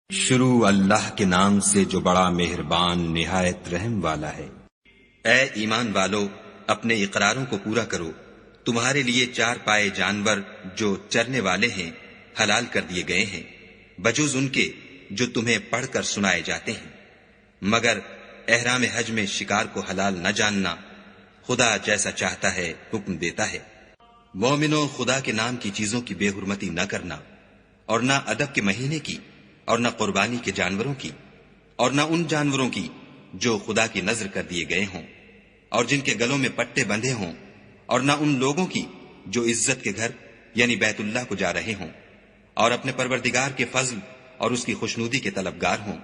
شروع اللہ کے نام سے جو بڑا مہربان نہایت رحم والا ہے۔ اے ایمان والو، اپنے اقراروں کو پورا کرو۔ تمہارے لیے چار پائے جانور جو چرنے والے ہیں حلال کر دیے گئے ہیں، بجوز ان کے جو تمہیں پڑھ کر سنائے جاتے ہیں، مگر احرام حج میں شکار کو حلال نہ جاننا۔ خدا جیسا چاہتا ہے حکم دیتا ہے۔ مومنو، خدا کے نام کی چیزوں کی بے حرمتی نہ کرنا، اور نہ ادب کے مہینے کی، اور نہ قربانی کے جانوروں کی، اور نہ ان جانوروں کی جو خدا کی نذر کر دیے گئے ہوں اور جن کے گلوں میں پٹے بندھے ہوں، اور نہ ان لوگوں کی جو عزت کے گھر یعنی بیت اللہ کو جا رہے ہوں اور اپنے پروردگار کے فضل اور اس کی خوشنودی کے طلبگار ہوں۔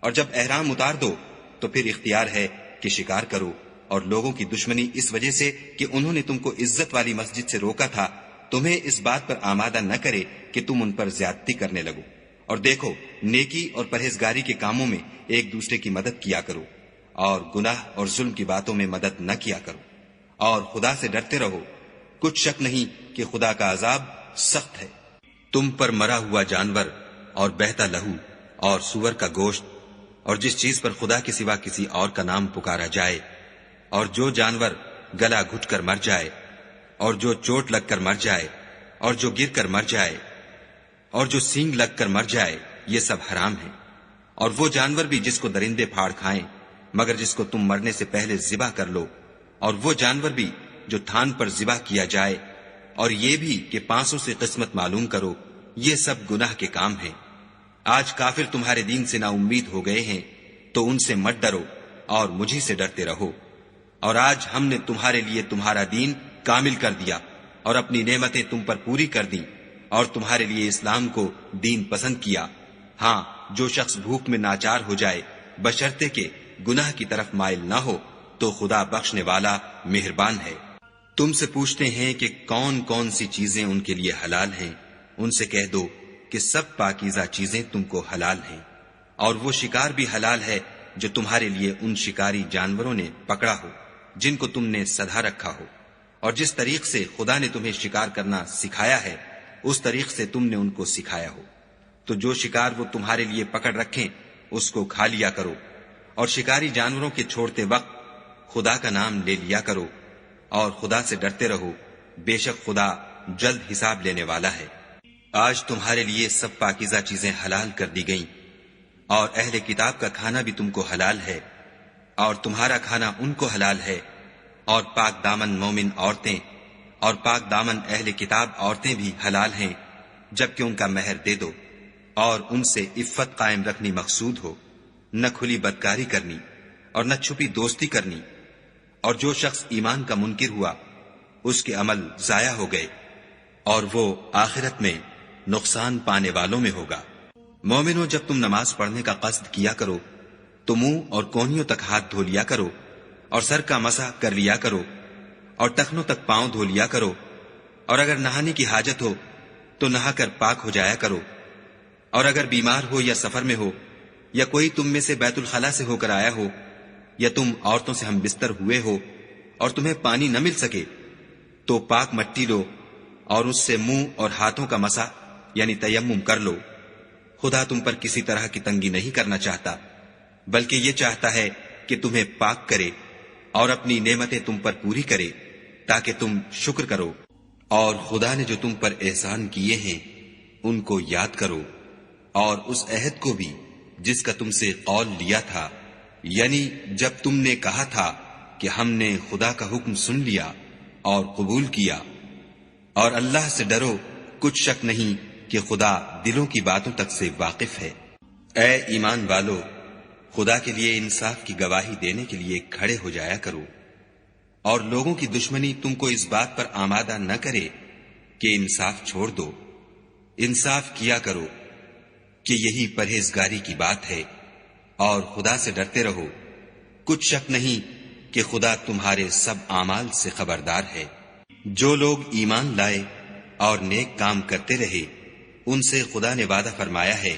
اور جب احرام اتار دو تو پھر اختیار ہے کہ شکار کرو، اور لوگوں کی دشمنی اس وجہ سے کہ انہوں نے تم کو عزت والی مسجد سے روکا تھا تمہیں اس بات پر آمادہ نہ کرے کہ تم ان پر زیادتی کرنے لگو۔ اور دیکھو، نیکی اور پرہیزگاری کے کاموں میں ایک دوسرے کی مدد کیا کرو، اور گناہ اور ظلم کی باتوں میں مدد نہ کیا کرو، اور خدا سے ڈرتے رہو۔ کچھ شک نہیں کہ خدا کا عذاب سخت ہے۔ تم پر مرا ہوا جانور اور بہتا لہو اور سور کا گوشت اور جس چیز پر خدا کے سوا کسی اور کا نام پکارا جائے، اور جو جانور گلا گھٹ کر مر جائے، اور جو چوٹ لگ کر مر جائے، اور جو گر کر مر جائے، اور جو سینگ لگ کر مر جائے، یہ سب حرام ہے۔ اور وہ جانور بھی جس کو درندے پھاڑ کھائیں مگر جس کو تم مرنے سے پہلے ذبح کر لو، اور وہ جانور بھی جو تھان پر ذبح کیا جائے، اور یہ بھی کہ پانسوں سے قسمت معلوم کرو، یہ سب گناہ کے کام ہیں۔ آج کافر تمہارے دین سے نا امید ہو گئے ہیں تو ان سے مت ڈرو اور مجھی سے ڈرتے رہو۔ اور آج ہم نے تمہارے لیے تمہارا دین کامل کر دیا اور اپنی نعمتیں تم پر پوری کر دیں، اور تمہارے لیے اسلام کو دین پسند کیا۔ ہاں، جو شخص بھوک میں ناچار ہو جائے بشرطے کہ گناہ کی طرف مائل نہ ہو تو خدا بخشنے والا مہربان ہے۔ تم سے پوچھتے ہیں کہ کون کون سی چیزیں ان کے لیے حلال ہیں، ان سے کہہ دو کہ سب پاکیزہ چیزیں تم کو حلال ہیں، اور وہ شکار بھی حلال ہے جو تمہارے لیے ان شکاری جانوروں نے پکڑا ہو جن کو تم نے سدھا رکھا ہو، اور جس طریق سے خدا نے تمہیں شکار کرنا سکھایا ہے اس طریق سے تم نے ان کو سکھایا ہو۔ تو جو شکار وہ تمہارے لیے پکڑ رکھیں اس کو کھا لیا کرو، اور شکاری جانوروں کے چھوڑتے وقت خدا کا نام لے لیا کرو، اور خدا سے ڈرتے رہو، بے شک خدا جلد حساب لینے والا ہے۔ آج تمہارے لیے سب پاکیزہ چیزیں حلال کر دی گئیں، اور اہل کتاب کا کھانا بھی تم کو حلال ہے، اور تمہارا کھانا ان کو حلال ہے، اور پاک دامن مومن عورتیں اور پاک دامن اہل کتاب عورتیں بھی حلال ہیں جبکہ ان کا مہر دے دو، اور ان سے عفت قائم رکھنی مقصود ہو، نہ کھلی بدکاری کرنی اور نہ چھپی دوستی کرنی۔ اور جو شخص ایمان کا منکر ہوا اس کے عمل ضائع ہو گئے، اور وہ آخرت میں نقصان پانے والوں میں ہوگا۔ مومنو، جب تم نماز پڑھنے کا قصد کیا کرو تو منہ اور کونیوں تک ہاتھ دھو لیا کرو، اور سر کا مسح کر لیا کرو، اور ٹخنوں تک پاؤں دھو لیا کرو، اور اگر نہانے کی حاجت ہو تو نہا کر پاک ہو جایا کرو، اور اگر بیمار ہو یا سفر میں ہو یا کوئی تم میں سے بیت الخلا سے ہو کر آیا ہو، یا تم عورتوں سے ہم بستر ہوئے ہو اور تمہیں پانی نہ مل سکے تو پاک مٹی لو اور اس سے منہ اور ہاتھوں کا مسح یعنی تیمم کر لو۔ خدا تم پر کسی طرح کی تنگی نہیں کرنا چاہتا، بلکہ یہ چاہتا ہے کہ تمہیں پاک کرے اور اپنی نعمتیں تم پر پوری کرے تاکہ تم شکر کرو۔ اور خدا نے جو تم پر احسان کیے ہیں ان کو یاد کرو، اور اس عہد کو بھی جس کا تم سے قول لیا تھا، یعنی جب تم نے کہا تھا کہ ہم نے خدا کا حکم سن لیا اور قبول کیا۔ اور اللہ سے ڈرو، کچھ شک نہیں کہ خدا دلوں کی باتوں تک سے واقف ہے۔ اے ایمان والو، خدا کے لیے انصاف کی گواہی دینے کے لیے کھڑے ہو جایا کرو، اور لوگوں کی دشمنی تم کو اس بات پر آمادہ نہ کرے کہ انصاف چھوڑ دو۔ انصاف کیا کرو کہ یہی پرہیزگاری کی بات ہے، اور خدا سے ڈرتے رہو۔ کچھ شک نہیں کہ خدا تمہارے سب اعمال سے خبردار ہے۔ جو لوگ ایمان لائے اور نیک کام کرتے رہے ان سے خدا نے وعدہ فرمایا ہے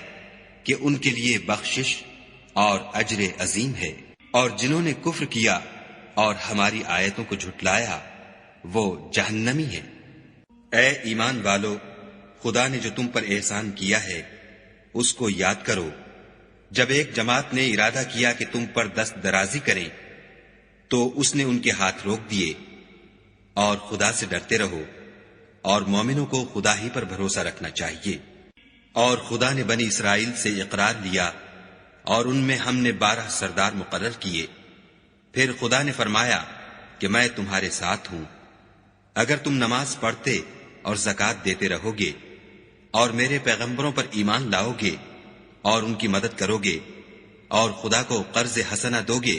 کہ ان کے لیے بخشش اور اجر عظیم ہے، اور جنہوں نے کفر کیا اور ہماری آیتوں کو جھٹلایا وہ جہنمی ہیں۔ اے ایمان والو، خدا نے جو تم پر احسان کیا ہے اس کو یاد کرو جب ایک جماعت نے ارادہ کیا کہ تم پر دست درازی کریں تو اس نے ان کے ہاتھ روک دیے، اور خدا سے ڈرتے رہو، اور مومنوں کو خدا ہی پر بھروسہ رکھنا چاہیے۔ اور خدا نے بنی اسرائیل سے اقرار لیا اور ان میں ہم نے 12 سردار مقرر کیے۔ پھر خدا نے فرمایا کہ میں تمہارے ساتھ ہوں، اگر تم نماز پڑھتے اور زکوٰۃ دیتے رہو گے اور میرے پیغمبروں پر ایمان لاؤ گے اور ان کی مدد کرو گے اور خدا کو قرض حسنہ دو گے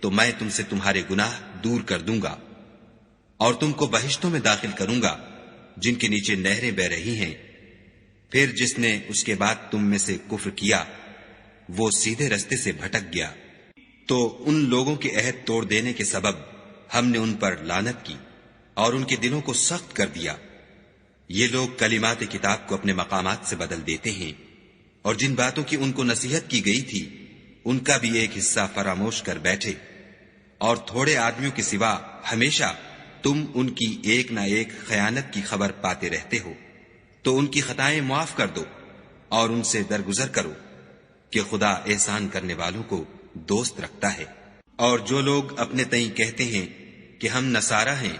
تو میں تم سے تمہارے گناہ دور کر دوں گا اور تم کو بہشتوں میں داخل کروں گا جن کے نیچے نہریں بہ رہی ہیں۔ پھر جس نے اس کے بعد تم میں سے کفر کیا وہ سیدھے رستے سے بھٹک گیا، تو ان لوگوں کے عہد توڑ دینے کے سبب ہم نے ان پر لعنت کی اور ان کے دلوں کو سخت کر دیا۔ یہ لوگ کلمات کتاب کو اپنے مقامات سے بدل دیتے ہیں، اور جن باتوں کی ان کو نصیحت کی گئی تھی ان کا بھی ایک حصہ فراموش کر بیٹھے، اور تھوڑے آدمیوں کے سوا ہمیشہ تم ان کی ایک نہ ایک خیانت کی خبر پاتے رہتے ہو، تو ان کی خطائیں معاف کر دو اور ان سے درگزر کرو کہ خدا احسان کرنے والوں کو دوست رکھتا ہے۔ اور جو لوگ اپنے تئیں کہتے ہیں کہ ہم نصارہ ہیں،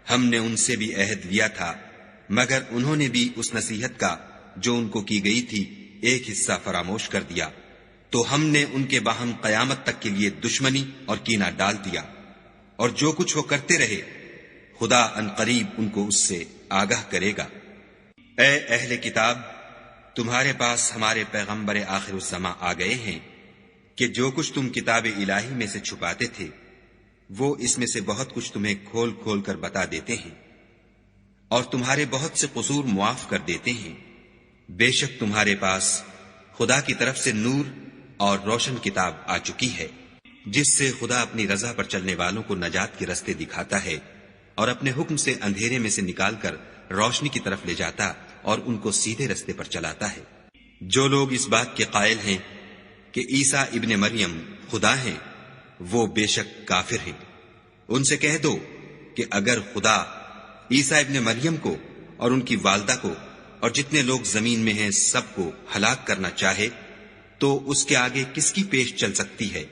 ہم نے ان سے بھی عہد لیا تھا، مگر انہوں نے بھی اس نصیحت کا جو ان کو کی گئی تھی ایک حصہ فراموش کر دیا، تو ہم نے ان کے باہم قیامت تک کے لیے دشمنی اور کینہ ڈال دیا۔ اور جو کچھ وہ کرتے رہے خدا عنقریب ان کو اس سے آگاہ کرے گا۔ اے اہل کتاب، تمہارے پاس ہمارے پیغمبر آخر الزماں آ گئے ہیں کہ جو کچھ تم کتاب الہی میں سے چھپاتے تھے وہ اس میں سے بہت کچھ تمہیں کھول کھول کر بتا دیتے ہیں، اور تمہارے بہت سے قصور معاف کر دیتے ہیں۔ بے شک تمہارے پاس خدا کی طرف سے نور اور روشن کتاب آ چکی ہے، جس سے خدا اپنی رضا پر چلنے والوں کو نجات کے رستے دکھاتا ہے اور اپنے حکم سے اندھیرے میں سے نکال کر روشنی کی طرف لے جاتا اور ان کو سیدھے رستے پر چلاتا ہے۔ جو لوگ اس بات کے قائل ہیں کہ عیسیٰ ابن مریم خدا ہیں وہ بے شک کافر ہیں۔ ان سے کہہ دو کہ اگر خدا عیسیٰ ابن مریم کو اور ان کی والدہ کو اور جتنے لوگ زمین میں ہیں سب کو ہلاک کرنا چاہے تو اس کے آگے کس کی پیش چل سکتی ہے؟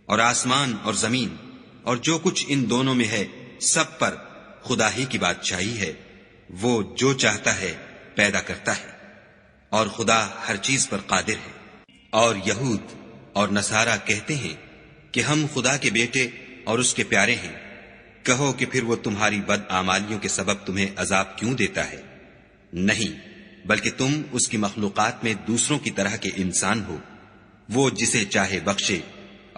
اور آسمان اور زمین اور جو کچھ ان دونوں میں ہے سب پر خدا ہی کی بادشاہی ہے، وہ جو چاہتا ہے پیدا کرتا ہے، اور خدا ہر چیز پر قادر ہے۔ اور یہود اور نصارہ کہتے ہیں کہ ہم خدا کے بیٹے اور اس کے پیارے ہیں۔ کہو کہ پھر وہ تمہاری بد اعمالیوں کے سبب تمہیں عذاب کیوں دیتا ہے؟ نہیں، بلکہ تم اس کی مخلوقات میں دوسروں کی طرح کے انسان ہو، وہ جسے چاہے بخشے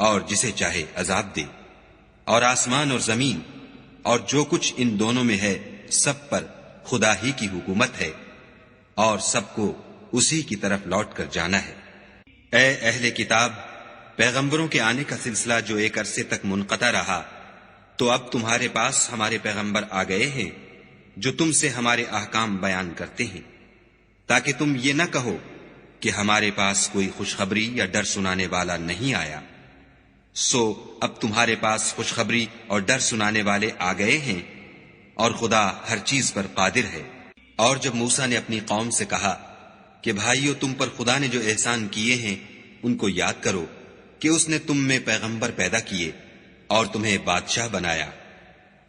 اور جسے چاہے عذاب دے۔ اور آسمان اور زمین اور جو کچھ ان دونوں میں ہے سب پر خدا ہی کی حکومت ہے، اور سب کو اسی کی طرف لوٹ کر جانا ہے۔ اے اہل کتاب، پیغمبروں کے آنے کا سلسلہ جو ایک عرصے تک منقطع رہا، تو اب تمہارے پاس ہمارے پیغمبر آ گئے ہیں جو تم سے ہمارے احکام بیان کرتے ہیں، تاکہ تم یہ نہ کہو کہ ہمارے پاس کوئی خوشخبری یا ڈر سنانے والا نہیں آیا۔ سو اب تمہارے پاس خوشخبری اور ڈر سنانے والے آ گئے ہیں، اور خدا ہر چیز پر قادر ہے۔ اور جب موسیٰ نے اپنی قوم سے کہا کہ بھائیو، تم پر خدا نے جو احسان کیے ہیں ان کو یاد کرو کہ اس نے تم میں پیغمبر پیدا کیے اور تمہیں بادشاہ بنایا،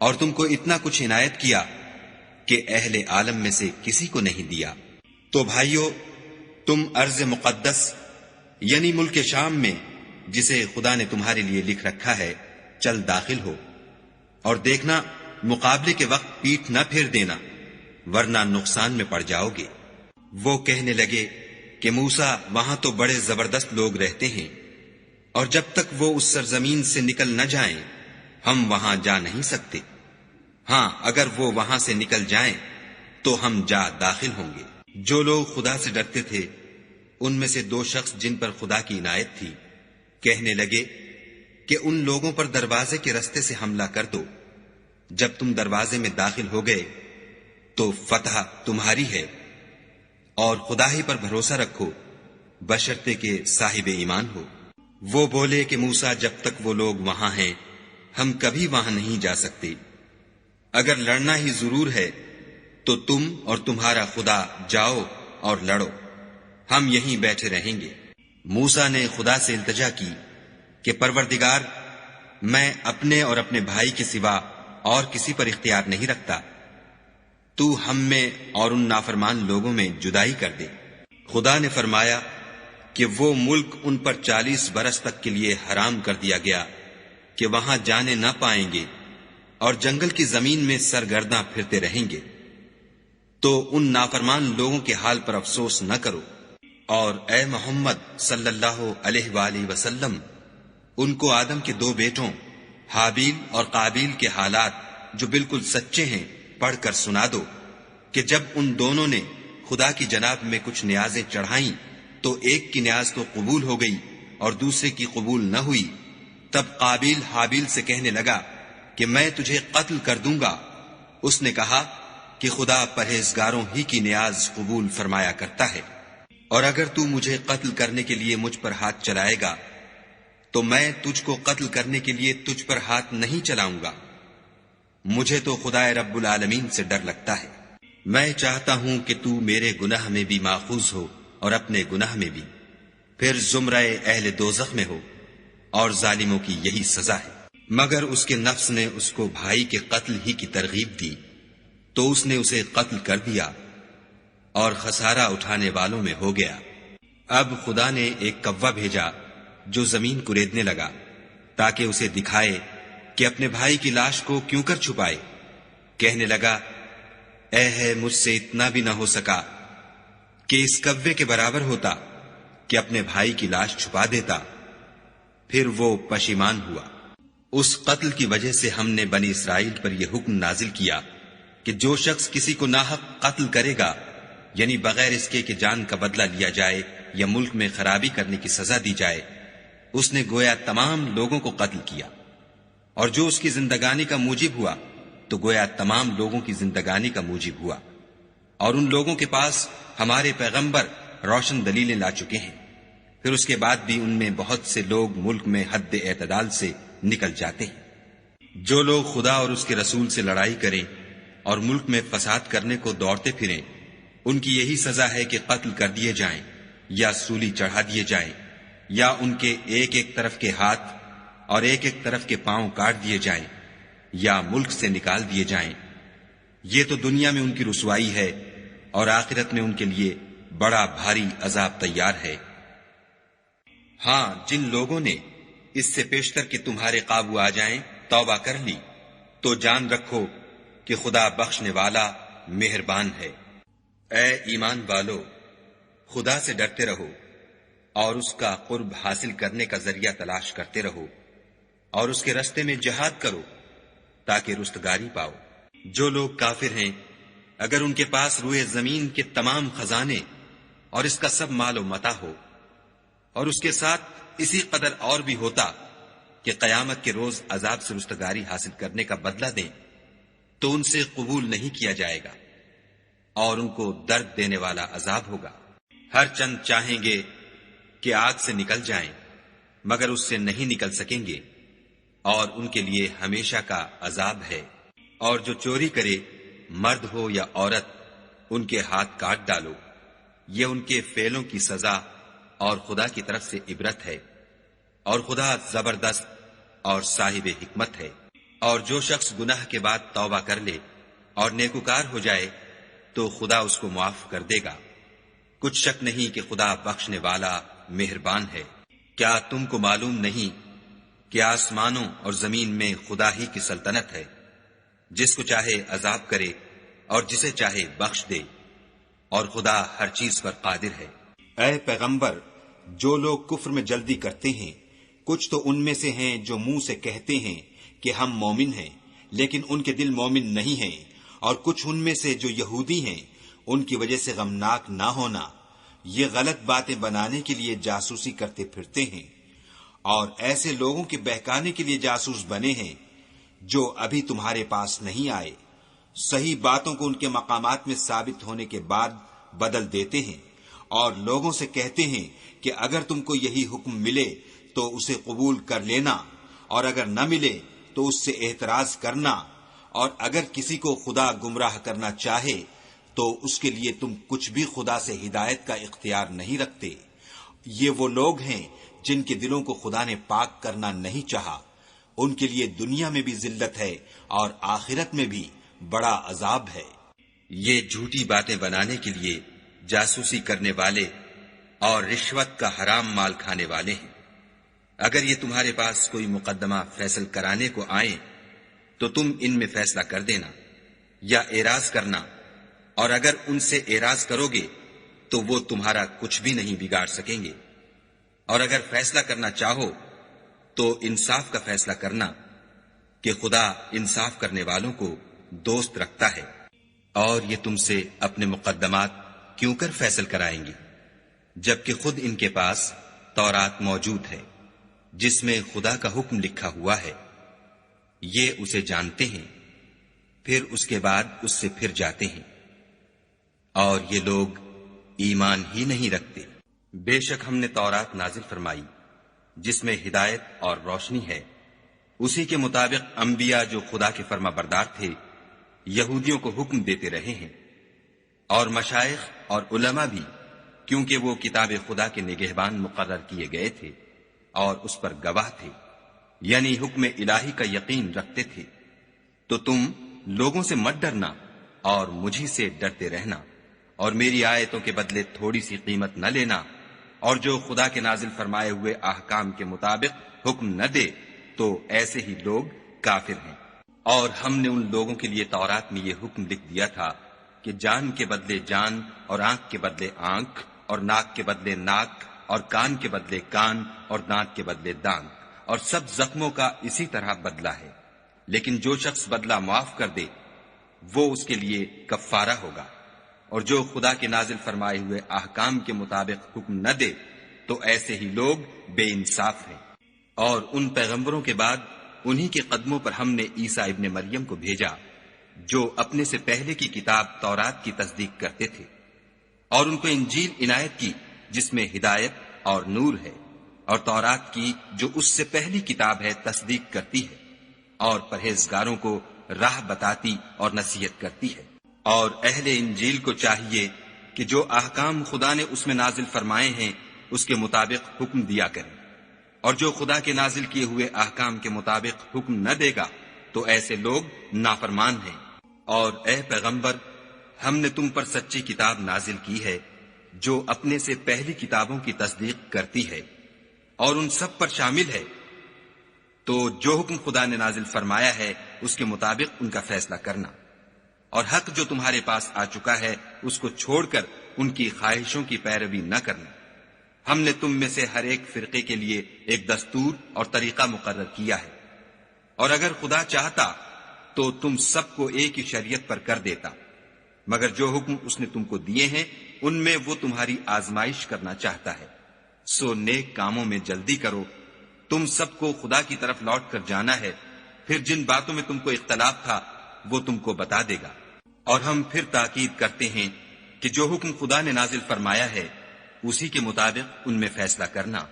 اور تم کو اتنا کچھ عنایت کیا کہ اہل عالم میں سے کسی کو نہیں دیا۔ تو بھائیو، تم ارض مقدس یعنی ملک شام میں جسے خدا نے تمہارے لیے لکھ رکھا ہے چل داخل ہو، اور دیکھنا مقابلے کے وقت پیٹھ نہ پھیر دینا ورنہ نقصان میں پڑ جاؤ گے۔ وہ کہنے لگے کہ موسیٰ، وہاں تو بڑے زبردست لوگ رہتے ہیں، اور جب تک وہ اس سرزمین سے نکل نہ جائیں ہم وہاں جا نہیں سکتے۔ ہاں، اگر وہ وہاں سے نکل جائیں تو ہم جا داخل ہوں گے۔ جو لوگ خدا سے ڈرتے تھے ان میں سے 2 شخص جن پر خدا کی عنایت تھی کہنے لگے کہ ان لوگوں پر دروازے کے رستے سے حملہ کر دو۔ جب تم دروازے میں داخل ہو گئے تو فتح تمہاری ہے، اور خدا ہی پر بھروسہ رکھو بشرطے کہ صاحب ایمان ہو۔ وہ بولے کہ موسیٰ، جب تک وہ لوگ وہاں ہیں ہم کبھی وہاں نہیں جا سکتے۔ اگر لڑنا ہی ضرور ہے تو تم اور تمہارا خدا جاؤ اور لڑو، ہم یہیں بیٹھے رہیں گے۔ موسیٰ نے خدا سے التجا کی کہ پروردگار، میں اپنے اور اپنے بھائی کے سوا اور کسی پر اختیار نہیں رکھتا، تو ہم میں اور ان نافرمان لوگوں میں جدائی کر دے۔ خدا نے فرمایا کہ وہ ملک ان پر 40 برس تک کے لیے حرام کر دیا گیا کہ وہاں جانے نہ پائیں گے اور جنگل کی زمین میں سرگرداں پھرتے رہیں گے۔ تو ان نافرمان لوگوں کے حال پر افسوس نہ کرو، اور اے محمد صلی اللہ علیہ وآلہ وسلم، ان کو آدم کے 2 بیٹوں حابیل اور قابیل کے حالات جو بالکل سچے ہیں پڑھ کر سنا دو کہ جب ان دونوں نے خدا کی جناب میں کچھ نیازیں چڑھائیں تو ایک کی نیاز تو قبول ہو گئی اور دوسرے کی قبول نہ ہوئی۔ تب قابیل حابیل سے کہنے لگا کہ میں تجھے قتل کر دوں گا۔ اس نے کہا کہ خدا پرہیزگاروں ہی کی نیاز قبول فرمایا کرتا ہے، اور اگر تو مجھے قتل کرنے کے لیے مجھ پر ہاتھ چلائے گا تو میں تجھ کو قتل کرنے کے لیے تجھ پر ہاتھ نہیں چلاؤں گا۔ مجھے تو خدا رب العالمین سے ڈر لگتا ہے۔ میں چاہتا ہوں کہ تو میرے گناہ میں بھی ماخوذ ہو اور اپنے گناہ میں بھی، پھر زمرہ اہل دوزخ میں ہو، اور ظالموں کی یہی سزا ہے۔ مگر اس کے نفس نے اس کو بھائی کے قتل ہی کی ترغیب دی تو اس نے اسے قتل کر دیا اور خسارہ اٹھانے والوں میں ہو گیا۔ اب خدا نے ایک کوا بھیجا جو زمین کریدنے لگا تاکہ اسے دکھائے کہ اپنے بھائی کی لاش کو کیوں کر چھپائے۔ کہنے لگا، اے ہے مجھ سے اتنا بھی نہ ہو سکا کہ اس کوے کے برابر ہوتا کہ اپنے بھائی کی لاش چھپا دیتا۔ پھر وہ پشیمان ہوا۔ اس قتل کی وجہ سے ہم نے بنی اسرائیل پر یہ حکم نازل کیا کہ جو شخص کسی کو ناحق قتل کرے گا، یعنی بغیر اس کے کہ جان کا بدلہ لیا جائے یا ملک میں خرابی کرنے کی سزا دی جائے، اس نے گویا تمام لوگوں کو قتل کیا، اور جو اس کی زندگانی کا موجب ہوا تو گویا تمام لوگوں کی زندگانی کا موجب ہوا۔ اور ان لوگوں کے پاس ہمارے پیغمبر روشن دلیلیں لا چکے ہیں، پھر اس کے بعد بھی ان میں بہت سے لوگ ملک میں حد اعتدال سے نکل جاتے ہیں۔ جو لوگ خدا اور اس کے رسول سے لڑائی کریں اور ملک میں فساد کرنے کو دوڑتے پھریں، ان کی یہی سزا ہے کہ قتل کر دیے جائیں یا سولی چڑھا دیے جائیں، یا ان کے ایک ایک طرف کے ہاتھ اور ایک ایک طرف کے پاؤں کاٹ دیے جائیں یا ملک سے نکال دیے جائیں۔ یہ تو دنیا میں ان کی رسوائی ہے، اور آخرت میں ان کے لیے بڑا بھاری عذاب تیار ہے۔ ہاں، جن لوگوں نے اس سے پیشتر کہ تمہارے قابو آ جائیں توبہ کر لی تو جان رکھو کہ خدا بخشنے والا مہربان ہے۔ اے ایمان والو، خدا سے ڈرتے رہو اور اس کا قرب حاصل کرنے کا ذریعہ تلاش کرتے رہو، اور اس کے رستے میں جہاد کرو تاکہ رستگاری پاؤ۔ جو لوگ کافر ہیں، اگر ان کے پاس روئے زمین کے تمام خزانے اور اس کا سب مال و متاع ہو، اور اس کے ساتھ اسی قدر اور بھی ہوتا کہ قیامت کے روز عذاب سے رستگاری حاصل کرنے کا بدلہ دیں، تو ان سے قبول نہیں کیا جائے گا، اور ان کو درد دینے والا عذاب ہوگا۔ ہر چند چاہیں گے کہ آگ سے نکل جائیں، مگر اس سے نہیں نکل سکیں گے، اور ان کے لیے ہمیشہ کا عذاب ہے۔ اور جو چوری کرے، مرد ہو یا عورت، ان کے ہاتھ کاٹ ڈالو، یہ ان کے فعلوں کی سزا اور خدا کی طرف سے عبرت ہے، اور خدا زبردست اور صاحب حکمت ہے۔ اور جو شخص گناہ کے بعد توبہ کر لے اور نیکوکار ہو جائے تو خدا اس کو معاف کر دے گا۔ کچھ شک نہیں کہ خدا بخشنے والا مہربان ہے۔ کیا تم کو معلوم نہیں کہ آسمانوں اور زمین میں خدا ہی کی سلطنت ہے، جس کو چاہے عذاب کرے اور جسے چاہے بخش دے، اور خدا ہر چیز پر قادر ہے۔ اے پیغمبر، جو لوگ کفر میں جلدی کرتے ہیں، کچھ تو ان میں سے ہیں جو منہ سے کہتے ہیں کہ ہم مومن ہیں، لیکن ان کے دل مومن نہیں ہیں، اور کچھ ان میں سے جو یہودی ہیں، ان کی وجہ سے غمناک نہ ہونا، یہ غلط باتیں بنانے کے لیے جاسوسی کرتے پھرتے ہیں، اور ایسے لوگوں کے بہکانے کے لیے جاسوس بنے ہیں جو ابھی تمہارے پاس نہیں آئے، صحیح باتوں کو ان کے مقامات میں ثابت ہونے کے بعد بدل دیتے ہیں، اور لوگوں سے کہتے ہیں کہ اگر تم کو یہی حکم ملے تو اسے قبول کر لینا، اور اگر نہ ملے تو اس سے اعتراض کرنا، اور اگر کسی کو خدا گمراہ کرنا چاہے تو اس کے لیے تم کچھ بھی خدا سے ہدایت کا اختیار نہیں رکھتے۔ یہ وہ لوگ ہیں جن کے دلوں کو خدا نے پاک کرنا نہیں چاہا، ان کے لیے دنیا میں بھی ذلت ہے اور آخرت میں بھی بڑا عذاب ہے۔ یہ جھوٹی باتیں بنانے کے لیے جاسوسی کرنے والے اور رشوت کا حرام مال کھانے والے ہیں۔ اگر یہ تمہارے پاس کوئی مقدمہ فیصل کرانے کو آئیں تو تم ان میں فیصلہ کر دینا یا اعراض کرنا، اور اگر ان سے اعراض کرو گے تو وہ تمہارا کچھ بھی نہیں بگاڑ سکیں گے، اور اگر فیصلہ کرنا چاہو تو انصاف کا فیصلہ کرنا کہ خدا انصاف کرنے والوں کو دوست رکھتا ہے۔ اور یہ تم سے اپنے مقدمات کیوں کر فیصل کرائیں گے جبکہ خود ان کے پاس تورات موجود ہے جس میں خدا کا حکم لکھا ہوا ہے۔ یہ اسے جانتے ہیں، پھر اس کے بعد اس سے پھر جاتے ہیں، اور یہ لوگ ایمان ہی نہیں رکھتے۔ بے شک ہم نے تورات نازل فرمائی جس میں ہدایت اور روشنی ہے، اسی کے مطابق انبیاء جو خدا کے فرما بردار تھے یہودیوں کو حکم دیتے رہے ہیں، اور مشائخ اور علماء بھی، کیونکہ وہ کتاب خدا کے نگہبان مقرر کیے گئے تھے اور اس پر گواہ تھے، یعنی حکم الہی کا یقین رکھتے تھے۔ تو تم لوگوں سے مت ڈرنا اور مجھی سے ڈرتے رہنا، اور میری آیتوں کے بدلے تھوڑی سی قیمت نہ لینا، اور جو خدا کے نازل فرمائے ہوئے احکام کے مطابق حکم نہ دے تو ایسے ہی لوگ کافر ہیں۔ اور ہم نے ان لوگوں کے لیے تورات میں یہ حکم لکھ دیا تھا کہ جان کے بدلے جان، اور آنکھ کے بدلے آنکھ، اور ناک کے بدلے ناک، اور کان کے بدلے کان، اور دانت کے بدلے دانت، اور سب زخموں کا اسی طرح بدلہ ہے۔ لیکن جو شخص بدلہ معاف کر دے وہ اس کے لیے کفارہ ہوگا، اور جو خدا کے نازل فرمائے ہوئے احکام کے مطابق حکم نہ دے تو ایسے ہی لوگ بے انصاف ہیں۔ اور ان پیغمبروں کے بعد انہی کے قدموں پر ہم نے عیسیٰ ابن مریم کو بھیجا جو اپنے سے پہلے کی کتاب تورات کی تصدیق کرتے تھے، اور ان کو انجیل عنایت کی جس میں ہدایت اور نور ہے، اور تورات کی جو اس سے پہلی کتاب ہے تصدیق کرتی ہے، اور پرہیزگاروں کو راہ بتاتی اور نصیحت کرتی ہے۔ اور اہل انجیل کو چاہیے کہ جو احکام خدا نے اس میں نازل فرمائے ہیں اس کے مطابق حکم دیا کریں، اور جو خدا کے نازل کیے ہوئے احکام کے مطابق حکم نہ دے گا تو ایسے لوگ نافرمان ہیں۔ اور اے پیغمبر، ہم نے تم پر سچی کتاب نازل کی ہے جو اپنے سے پہلی کتابوں کی تصدیق کرتی ہے اور ان سب پر شامل ہے، تو جو حکم خدا نے نازل فرمایا ہے اس کے مطابق ان کا فیصلہ کرنا، اور حق جو تمہارے پاس آ چکا ہے اس کو چھوڑ کر ان کی خواہشوں کی پیروی نہ کرنا۔ ہم نے تم میں سے ہر ایک فرقے کے لیے ایک دستور اور طریقہ مقرر کیا ہے، اور اگر خدا چاہتا تو تم سب کو ایک ہی شریعت پر کر دیتا، مگر جو حکم اس نے تم کو دیے ہیں ان میں وہ تمہاری آزمائش کرنا چاہتا ہے۔ سو نیک کاموں میں جلدی کرو، تم سب کو خدا کی طرف لوٹ کر جانا ہے، پھر جن باتوں میں تم کو اختلاف تھا وہ تم کو بتا دے گا۔ اور ہم پھر تاکید کرتے ہیں کہ جو حکم خدا نے نازل فرمایا ہے اسی کے مطابق ان میں فیصلہ کرنا،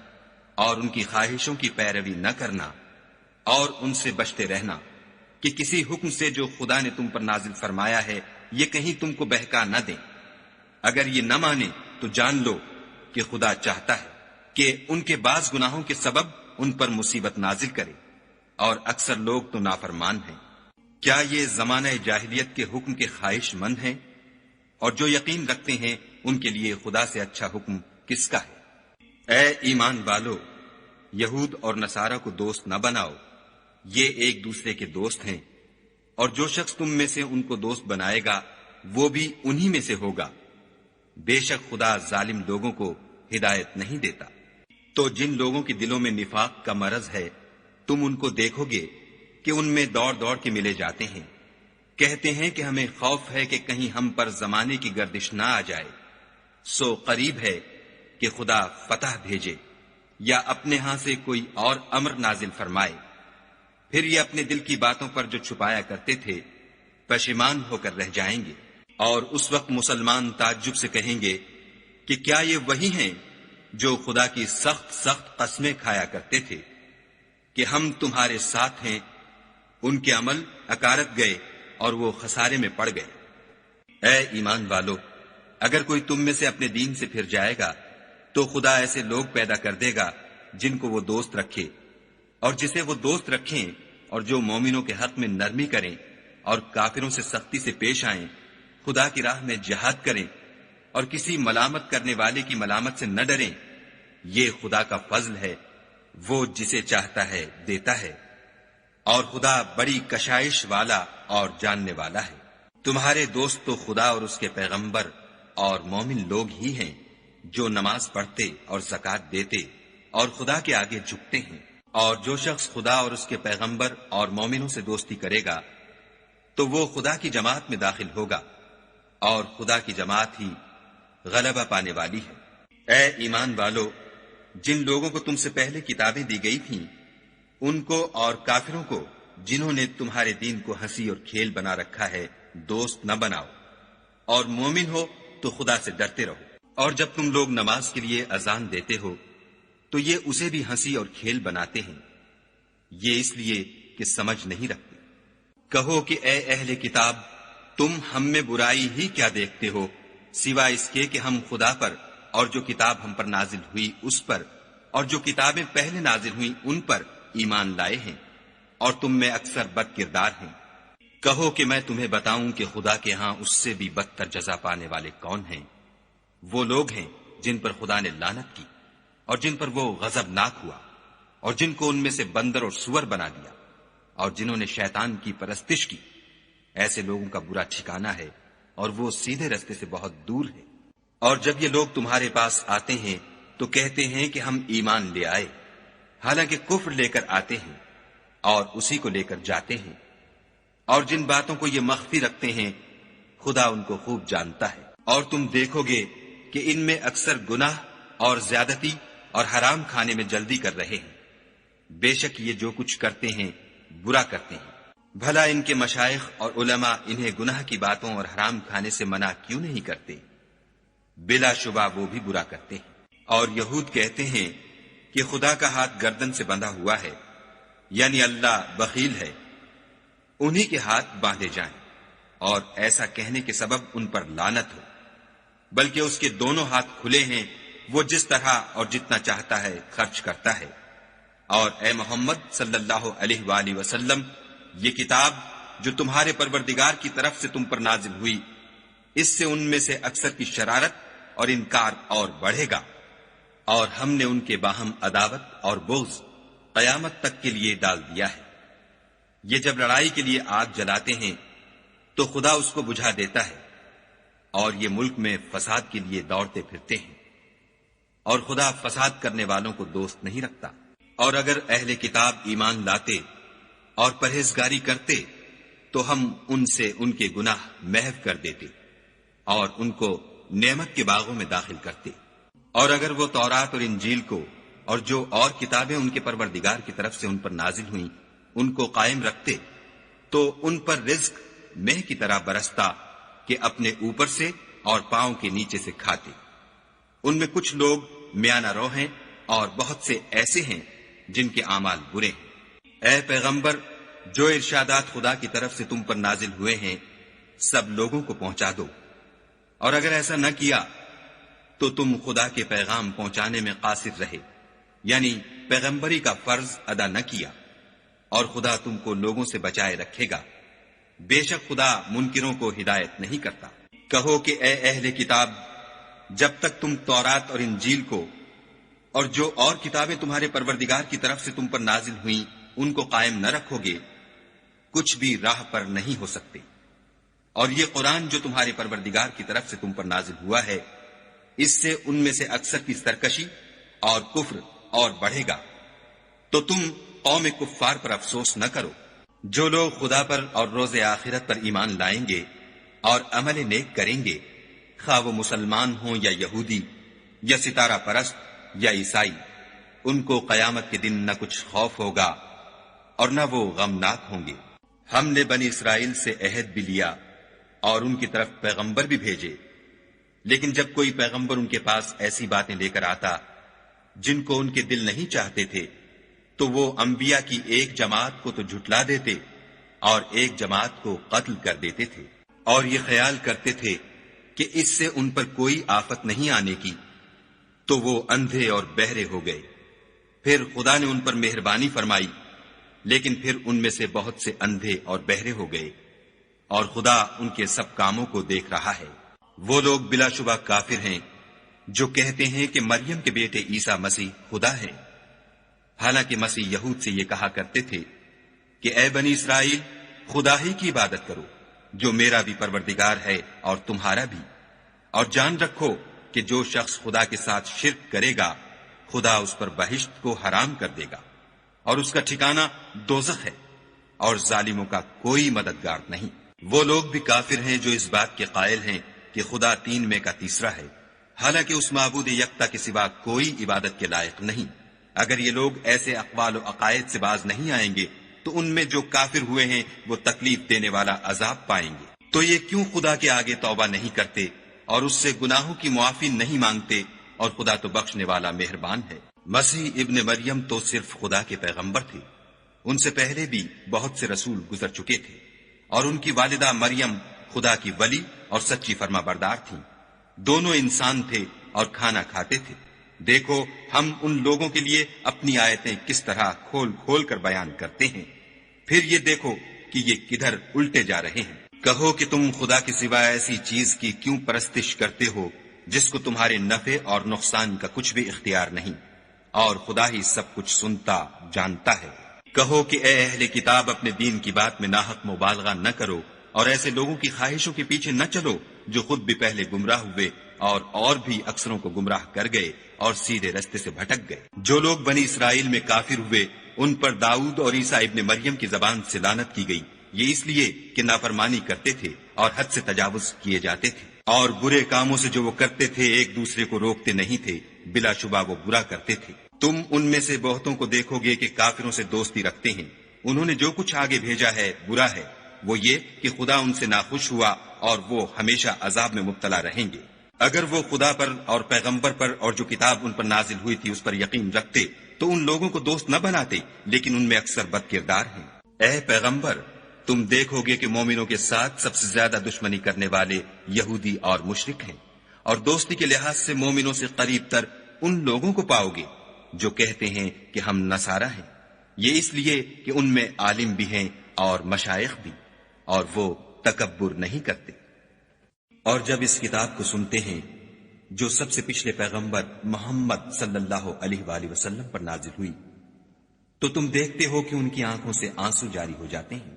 اور ان کی خواہشوں کی پیروی نہ کرنا، اور ان سے بچتے رہنا کہ کسی حکم سے جو خدا نے تم پر نازل فرمایا ہے یہ کہیں تم کو بہکا نہ دیں۔ اگر یہ نہ مانے تو جان لو کہ خدا چاہتا ہے کہ ان کے بعض گناہوں کے سبب ان پر مصیبت نازل کرے، اور اکثر لوگ تو نافرمان ہیں۔ کیا یہ زمانہ جاہلیت کے حکم کے خواہش مند ہیں؟ اور جو یقین رکھتے ہیں ان کے لیے خدا سے اچھا حکم کس کا ہے؟ اے ایمان والو، یہود اور نصارہ کو دوست نہ بناؤ، یہ ایک دوسرے کے دوست ہیں، اور جو شخص تم میں سے ان کو دوست بنائے گا وہ بھی انہی میں سے ہوگا۔ بے شک خدا ظالم لوگوں کو ہدایت نہیں دیتا۔ تو جن لوگوں کے دلوں میں نفاق کا مرض ہے تم ان کو دیکھو گے کہ ان میں دوڑ دوڑ کے ملے جاتے ہیں، کہتے ہیں کہ ہمیں خوف ہے کہ کہیں ہم پر زمانے کی گردش نہ آ جائے۔ سو قریب ہے کہ خدا فتح بھیجے یا اپنے ہاں سے کوئی اور امر نازل فرمائے، پھر یہ اپنے دل کی باتوں پر جو چھپایا کرتے تھے پشیمان ہو کر رہ جائیں گے۔ اور اس وقت مسلمان تعجب سے کہیں گے کہ کیا یہ وہی ہیں جو خدا کی سخت سخت قسمیں کھایا کرتے تھے کہ ہم تمہارے ساتھ ہیں؟ ان کے عمل اکارت گئے اور وہ خسارے میں پڑ گئے۔ اے ایمان والو، اگر کوئی تم میں سے اپنے دین سے پھر جائے گا تو خدا ایسے لوگ پیدا کر دے گا جن کو وہ دوست رکھے اور جسے وہ دوست رکھیں، اور جو مومنوں کے حق میں نرمی کریں اور کافروں سے سختی سے پیش آئیں، خدا کی راہ میں جہاد کریں اور کسی ملامت کرنے والے کی ملامت سے نہ ڈریں۔ یہ خدا کا فضل ہے، وہ جسے چاہتا ہے دیتا ہے، اور خدا بڑی کشائش والا اور جاننے والا ہے۔ تمہارے دوست تو خدا اور اس کے پیغمبر اور مومن لوگ ہی ہیں جو نماز پڑھتے اور زکوٰۃ دیتے اور خدا کے آگے جھکتے ہیں، اور جو شخص خدا اور اس کے پیغمبر اور مومنوں سے دوستی کرے گا تو وہ خدا کی جماعت میں داخل ہوگا، اور خدا کی جماعت ہی غلبہ پانے والی ہے۔ اے ایمان والو، جن لوگوں کو تم سے پہلے کتابیں دی گئی تھیں ان کو اور کافروں کو جنہوں نے تمہارے دین کو ہنسی اور کھیل بنا رکھا ہے دوست نہ بناؤ، اور مومن ہو تو خدا سے ڈرتے رہو۔ اور جب تم لوگ نماز کے لیے اذان دیتے ہو تو یہ اسے بھی ہنسی اور کھیل بناتے ہیں، یہ اس لیے کہ سمجھ نہیں رکھتے۔ کہو کہ اے اہل کتاب، تم ہم میں برائی ہی کیا دیکھتے ہو سوائے اس کے کہ ہم خدا پر اور جو کتاب ہم پر نازل ہوئی اس پر اور جو کتابیں پہلے نازل ہوئی ان پر ایمان لائے ہیں، اور تم میں اکثر بد کردار ہیں۔ کہو کہ میں تمہیں بتاؤں کہ خدا کے ہاں اس سے بھی بدتر جزا پانے والے کون ہیں؟ وہ لوگ ہیں جن پر خدا نے لعنت کی اور جن پر وہ غضبناک ہوا، اور جن کو ان میں سے بندر اور سور بنا دیا، اور جنہوں نے شیطان کی پرستش کی۔ ایسے لوگوں کا برا ٹھکانہ ہے اور وہ سیدھے رستے سے بہت دور ہے۔ اور جب یہ لوگ تمہارے پاس آتے ہیں تو کہتے ہیں کہ ہم ایمان لے آئے، حالانکہ کفر لے کر آتے ہیں اور اسی کو لے کر جاتے ہیں، اور جن باتوں کو یہ مخفی رکھتے ہیں خدا ان کو خوب جانتا ہے۔ اور تم دیکھو گے کہ ان میں اکثر گناہ اور زیادتی اور حرام کھانے میں جلدی کر رہے ہیں۔ بے شک یہ جو کچھ کرتے ہیں برا کرتے ہیں۔ بھلا ان کے مشائخ اور علماء انہیں گناہ کی باتوں اور حرام کھانے سے منع کیوں نہیں کرتے؟ بلا شبہ وہ بھی برا کرتے ہیں۔ اور یہود کہتے ہیں کہ خدا کا ہاتھ گردن سے بندھا ہوا ہے، یعنی اللہ بخیل ہے، انہی کے ہاتھ باندھے جائیں، اور ایسا کہنے کے سبب ان پر لعنت ہو، بلکہ اس کے دونوں ہاتھ کھلے ہیں، وہ جس طرح اور جتنا چاہتا ہے خرچ کرتا ہے۔ اور اے محمد صلی اللہ علیہ وآلہ وسلم، یہ کتاب جو تمہارے پروردگار کی طرف سے تم پر نازل ہوئی، اس سے ان میں سے اکثر کی شرارت اور انکار اور بڑھے گا، اور ہم نے ان کے باہم عداوت اور بغض قیامت تک کے لیے ڈال دیا ہے۔ یہ جب لڑائی کے لیے آگ جلاتے ہیں تو خدا اس کو بجھا دیتا ہے، اور یہ ملک میں فساد کے لیے دوڑتے پھرتے ہیں، اور خدا فساد کرنے والوں کو دوست نہیں رکھتا۔ اور اگر اہل کتاب ایمان لاتے اور پرہیزگاری کرتے تو ہم ان سے ان کے گناہ محو کر دیتے اور ان کو نعمت کے باغوں میں داخل کرتے۔ اور اگر وہ تورات اور انجیل کو اور جو اور کتابیں ان کے پروردگار کی طرف سے ان پر نازل ہوئیں ان کو قائم رکھتے تو ان پر رزق مہ کی طرح برستا کہ اپنے اوپر سے اور پاؤں کے نیچے سے کھاتے۔ ان میں کچھ لوگ میانہ رو ہیں اور بہت سے ایسے ہیں جن کے اعمال برے ہیں۔ اے پیغمبر، جو ارشادات خدا کی طرف سے تم پر نازل ہوئے ہیں سب لوگوں کو پہنچا دو، اور اگر ایسا نہ کیا تو تم خدا کے پیغام پہنچانے میں قاصر رہے، یعنی پیغمبری کا فرض ادا نہ کیا، اور خدا تم کو لوگوں سے بچائے رکھے گا۔ بے شک خدا منکروں کو ہدایت نہیں کرتا۔ کہو کہ اے اہل کتاب، جب تک تم تورات اور انجیل کو اور جو اور کتابیں تمہارے پروردگار کی طرف سے تم پر نازل ہوئیں ان کو قائم نہ رکھو گے کچھ بھی راہ پر نہیں ہو سکتے۔ اور یہ قرآن جو تمہارے پروردگار کی طرف سے تم پر نازل ہوا ہے اس سے ان میں سے اکثر کی سرکشی اور کفر اور بڑھے گا، تو تم قوم کفار پر افسوس نہ کرو۔ جو لوگ خدا پر اور روز آخرت پر ایمان لائیں گے اور عمل نیک کریں گے، خواہ وہ مسلمان ہوں یا یہودی یا ستارہ پرست یا عیسائی، ان کو قیامت کے دن نہ کچھ خوف ہوگا اور نہ وہ غمناک ہوں گے۔ ہم نے بنی اسرائیل سے عہد بھی لیا اور ان کی طرف پیغمبر بھی بھیجے، لیکن جب کوئی پیغمبر ان کے پاس ایسی باتیں لے کر آتا جن کو ان کے دل نہیں چاہتے تھے تو وہ انبیاء کی ایک جماعت کو تو جھٹلا دیتے اور ایک جماعت کو قتل کر دیتے تھے۔ اور یہ خیال کرتے تھے کہ اس سے ان پر کوئی آفت نہیں آنے کی، تو وہ اندھے اور بہرے ہو گئے۔ پھر خدا نے ان پر مہربانی فرمائی، لیکن پھر ان میں سے بہت سے اندھے اور بہرے ہو گئے، اور خدا ان کے سب کاموں کو دیکھ رہا ہے۔ وہ لوگ بلا شبہ کافر ہیں جو کہتے ہیں کہ مریم کے بیٹے عیسیٰ مسیح خدا ہے، حالانکہ مسیح یہود سے یہ کہا کرتے تھے کہ اے بنی اسرائیل، خدا ہی کی عبادت کرو جو میرا بھی پروردگار ہے اور تمہارا بھی، اور جان رکھو کہ جو شخص خدا کے ساتھ شرک کرے گا خدا اس پر بہشت کو حرام کر دے گا، اور اس کا ٹھکانہ دوزخ ہے، اور ظالموں کا کوئی مددگار نہیں۔ وہ لوگ بھی کافر ہیں جو اس بات کے قائل ہیں کہ خدا تین میں کا تیسرا ہے، حالانکہ اس معبود یکتا کے سوا کوئی عبادت کے لائق نہیں۔ اگر یہ لوگ ایسے اقوال و عقائد سے باز نہیں آئیں گے تو ان میں جو کافر ہوئے ہیں وہ تکلیف دینے والا عذاب پائیں گے۔ تو یہ کیوں خدا کے آگے توبہ نہیں کرتے اور اس سے گناہوں کی معافی نہیں مانگتے، اور خدا تو بخشنے والا مہربان ہے۔ مسیح ابن مریم تو صرف خدا کے پیغمبر تھے، ان سے پہلے بھی بہت سے رسول گزر چکے تھے، اور ان کی والدہ مریم خدا کی ولی اور سچی فرما بردار تھیں۔ دونوں انسان تھے اور کھانا کھاتے تھے۔ دیکھو ہم ان لوگوں کے لیے اپنی آیتیں کس طرح کھول کھول کر بیان کرتے ہیں، پھر یہ دیکھو کہ یہ کدھر الٹے جا رہے ہیں۔ کہو کہ تم خدا کے سوا ایسی چیز کی کیوں پرستش کرتے ہو جس کو تمہارے نفع اور نقصان کا کچھ بھی اختیار نہیں، اور خدا ہی سب کچھ سنتا جانتا ہے۔ کہو کہ اے اہل کتاب، اپنے دین کی بات میں ناحق مبالغہ نہ کرو، اور ایسے لوگوں کی خواہشوں کے پیچھے نہ چلو جو خود بھی پہلے گمراہ ہوئے اور بھی اکثروں کو گمراہ کر گئے اور سیدھے رستے سے بھٹک گئے۔ جو لوگ بنی اسرائیل میں کافر ہوئے ان پر داؤد اور عیسیٰ ابن مریم کی زبان سے لعنت کی گئی، یہ اس لیے کہ نافرمانی کرتے تھے اور حد سے تجاوز کیے جاتے تھے، اور برے کاموں سے جو وہ کرتے تھے ایک دوسرے کو روکتے نہیں تھے، بلا شبہ وہ برا کرتے تھے۔ تم ان میں سے بہتوں کو دیکھو گے کہ کافروں سے دوستی رکھتے ہیں، انہوں نے جو کچھ آگے بھیجا ہے برا ہے، وہ یہ کہ خدا ان سے ناخوش ہوا اور وہ ہمیشہ عذاب میں مبتلا رہیں گے۔ اگر وہ خدا پر اور پیغمبر پر اور جو کتاب ان پر نازل ہوئی تھی اس پر یقین رکھتے تو ان لوگوں کو دوست نہ بناتے، لیکن ان میں اکثر بد کردار ہیں۔ اے پیغمبر، تم دیکھو گے کہ مومنوں کے ساتھ سب سے زیادہ دشمنی کرنے والے یہودی اور مشرک ہیں، اور دوستی کے لحاظ سے مومنوں سے قریب تر ان لوگوں کو پاؤ گے جو کہتے ہیں کہ ہم نصارہ ہیں، یہ اس لیے کہ ان میں عالم بھی ہیں اور مشائخ بھی، اور وہ تکبر نہیں کرتے۔ اور جب اس کتاب کو سنتے ہیں جو سب سے پچھلے پیغمبر محمد صلی اللہ علیہ وآلہ وسلم پر نازل ہوئی، تو تم دیکھتے ہو کہ ان کی آنکھوں سے آنسو جاری ہو جاتے ہیں،